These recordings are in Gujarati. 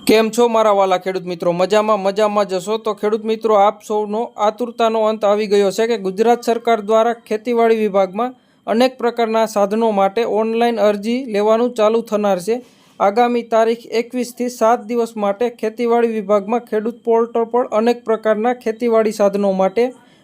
કેમ છો મારા વાલા ખેડૂત મિત્રો? મજામાં જશો તો ખેડૂત મિત્રો, આપ સૌનો આતુરતાનો અંત આવી ગયો છે કે ગુજરાત સરકાર દ્વારા ખેતીવાડી વિભાગમાં અનેક પ્રકારના સાધનો માટે ઓનલાઈન અરજી લેવાનું ચાલુ થનાર છે। આગામી તારીખ 21થી 7 દિવસ માટે ખેતીવાડી વિભાગમાં ખેડૂત પોર્ટલ પર અનેક પ્રકારના ખેતીવાડી સાધનો માટે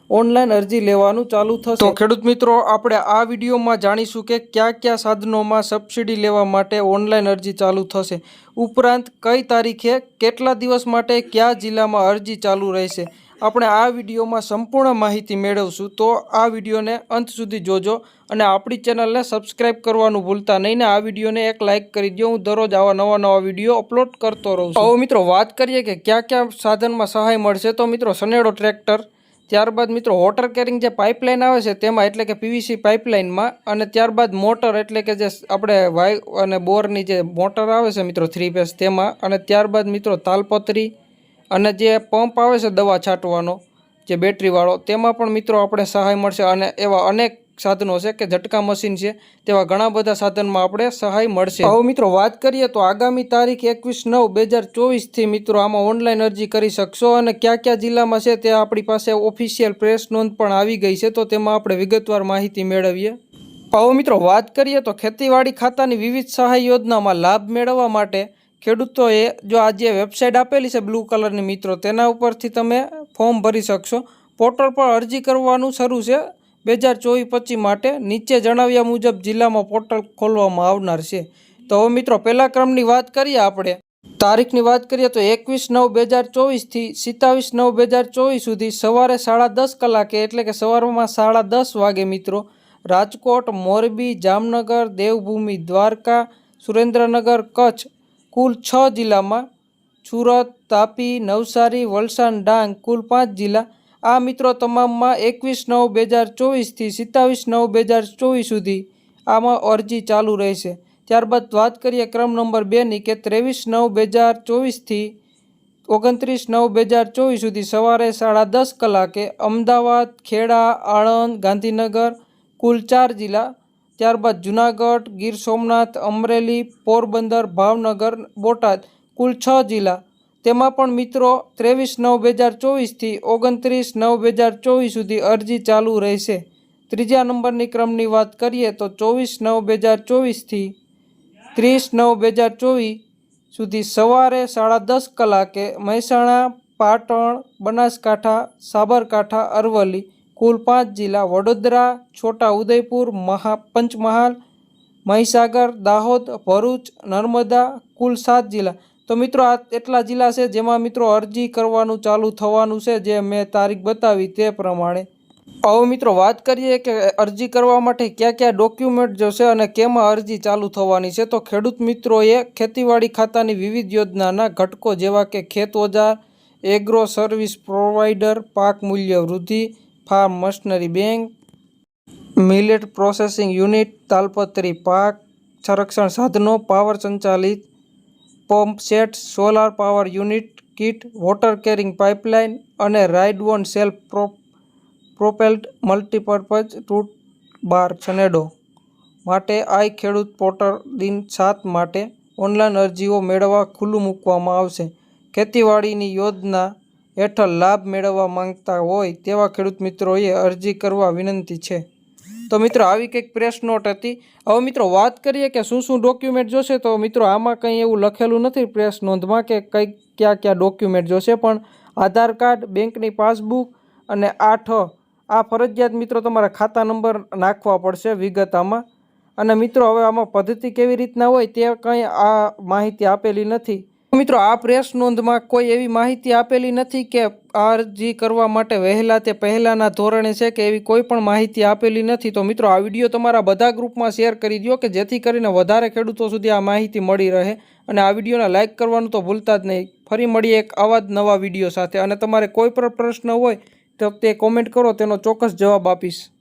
ઓનલાઈન અરજી લેવાનું ચાલુ થશે। તો ખેડૂત મિત્રો, આપણે આ વિડીયોમાં જાણીશું કે કયા સાધનોમાં સબસિડી લેવા માટે ઓનલાઈન અરજી ચાલુ થશે, ઉપરાંત કઈ તારીખે કેટલા દિવસ માટે કયા જિલ્લામાં અરજી ચાલુ રહેશે। આપણે આ વિડીયોમાં સંપૂર્ણ માહિતી મેળવશું, તો આ વિડીયોને અંત સુધી જોજો અને આપણી ચેનલને સબસ્ક્રાઈબ કરવાનું ભૂલતા નહીં ને આ વિડીયોને એક લાઇક કરી દો। હું દરરોજ આવા નવા વિડીયો અપલોડ કરતો રહું છું। હવે મિત્રો, વાત કરીએ કે કયા સાધનમાં સહાય મળશે। તો મિત્રો, સનેડો ટ્રેક્ટર, ત્યારબાદ મિત્રો વોટર કેરિંગ જે પાઇપલાઇન આવે છે તેમાં, એટલે કે પીવીસી પાઇપલાઇનમાં, અને ત્યારબાદ મોટર એટલે કે જે આપણે વાય અને બોરની જે મોટર આવે છે મિત્રો 3 ફેઝ તેમાં, અને ત્યારબાદ મિત્રો તાલપત્રી અને જે પંપ આવે છે દવા છાંટવાનો જે બેટરીવાળો, તેમાં પણ મિત્રો આપણે સહાય મળશે। અને એવા અનેક સાધનો છે કે ઝટકા મશીન છે, તેવા ઘણા બધા સાધનમાં આપણે સહાય મળશે। હવે મિત્રો વાત કરીએ તો આગામી તારીખ 21/9/2024થી મિત્રો આમાં ઓનલાઈન અરજી કરી શકશો, અને કયા જિલ્લામાં છે તે આપણી પાસે ઓફિશિયલ પ્રેસ નોંધ પણ આવી ગઈ છે, તો તેમાં આપણે વિગતવાર માહિતી મેળવીએ। હવે મિત્રો વાત કરીએ તો ખેતીવાડી ખાતાની વિવિધ સહાય યોજનામાં લાભ મેળવવા માટે ખેડૂતોએ જો આ જે વેબસાઇટ આપેલી છે બ્લુ કલરની મિત્રો, તેના ઉપરથી તમે ફોર્મ ભરી શકશો। પોર્ટલ પર અરજી કરવાનું શરૂ છે 2024-25 માટે। નીચે જણાવ્યા મુજબ જિલ્લામાં પોર્ટલ ખોલવામાં આવનાર છે। તો હવે મિત્રો, પહેલા ક્રમની વાત કરીએ, આપણે તારીખની વાત કરીએ તો 21/9/2024થી 27/9/2024 સુધી સવારે 10:30 કલાકે, એટલે કે સવારમાં 10:30 વાગે મિત્રો રાજકોટ, મોરબી, જામનગર, દેવભૂમિ, દ્વારકા, સુરેન્દ્રનગર, કચ્છ કુલ 6 જિલ્લામાં, સુરત, તાપી, નવસારી, વલસાડ, ડાંગ કુલ 5 જિલ્લા, આ મિત્રો તમામમાં 21/9/2024થી 27/9/2024 સુધી આમાં અરજી ચાલુ રહેશે। ત્યારબાદ વાત કરીએ ક્રમ નંબર 2ની કે 23/9/2024થી 29/9/2024 સુધી સવારે 10:30 કલાકે અમદાવાદ, ખેડા, આણંદ, ગાંધીનગર કુલ 4 જિલ્લા, ત્યારબાદ જુનાગઢ, ગીર સોમનાથ, અમરેલી, પોરબંદર, ભાવનગર, બોટાદ કુલ 6 જિલ્લા, તેમાં પણ મિત્રો 23/9/2024થી 29/9/2024 સુધી અરજી ચાલુ રહેશે। ત્રીજા નંબરની ક્રમની વાત કરીએ તો 24/9/2024થી 30/9/2024 સુધી સવારે 10:30 કલાકે મહેસાણા, પાટણ, બનાસકાંઠા, સાબરકાંઠા, અરવલ્લી કુલ 5 જિલ્લા, વડોદરા, છોટા ઉદેપુર, પંચમહાલ, મહીસાગર, દાહોદ, ભરૂચ, નર્મદા કુલ 7 જિલ્લા। તો મિત્રો, આ એટલા જિલ્લા છે જેમાં મિત્રો અરજી કરવાનું ચાલુ થવાનું છે, જે મેં તારીખ બતાવી તે પ્રમાણે। હવે મિત્રો વાત કરીએ કે અરજી કરવા માટે કયા ડોક્યુમેન્ટ જોશે અને કેમાં અરજી ચાલુ થવાની છે। તો ખેડૂત મિત્રોએ ખેતીવાડી ખાતાની વિવિધ યોજનાના ઘટકો જેવા કે ખેત ઓજાર, એગ્રો સર્વિસ પ્રોવાઇડર, પાક મૂલ્ય વૃદ્ધિ, farm machinery bank, millet processing unit, તાલપત્રી પાક સંરક્ષણ સાધનો, પાવર સંચાલિત pump set, solar power unit kit, water carrying pipeline અને ride on self propelled multipurpose tool bar Sanedo માટે આઈ ખેડૂત પોર્ટલ દિન 7 માટે ઓનલાઈન અરજીઓ મેળવવા ખુલ્લું મૂકવામાં આવશે। ખેતીવાડીની યોજના હેઠળ લાભ મેળવવા માંગતા હોય તેવા ખેડૂત મિત્રોએ અરજી કરવા વિનંતી છે। તો મિત્રો, આવી કંઈક પ્રેસ નોટ હતી। હવે મિત્રો વાત કરીએ કે શું ડોક્યુમેન્ટ જોશે। તો મિત્રો, આમાં કંઈ એવું લખેલું નથી પ્રેસ નોંધમાં કે કયા ડોક્યુમેન્ટ જોશે, પણ આધાર કાર્ડ, બેંકની પાસબુક અને 8 આ ફરજિયાત મિત્રો તમારા ખાતા નંબર નાખવા પડશે વિગત આમાં। અને મિત્રો, હવે આમાં પદ્ધતિ કેવી રીતના હોય તે કંઈ આ માહિતી આપેલી નથી મિત્રો। આ પ્રેસ નોંધમાં કોઈ એવી માહિતી આપેલી નથી કે આ અરજી કરવા માટે વહેલા તે પહેલાંના ધોરણે છે કે એવી કોઈ પણ માહિતી આપેલી નથી। તો મિત્રો, આ વિડીયો તમારા બધા ગ્રુપમાં શેર કરી દો કે જેથી કરીને વધારે ખેડૂતો સુધી આ માહિતી મળી રહે, અને આ વિડીયોને લાઇક કરવાનું તો ભૂલતા જ નહીં। ફરી મળીએ એક આવા જ નવા વિડીયો સાથે, અને તમારે કોઈ પણ પ્રશ્ન હોય તો તે કોમેન્ટ કરો, તેનો ચોક્કસ જવાબ આપીશ।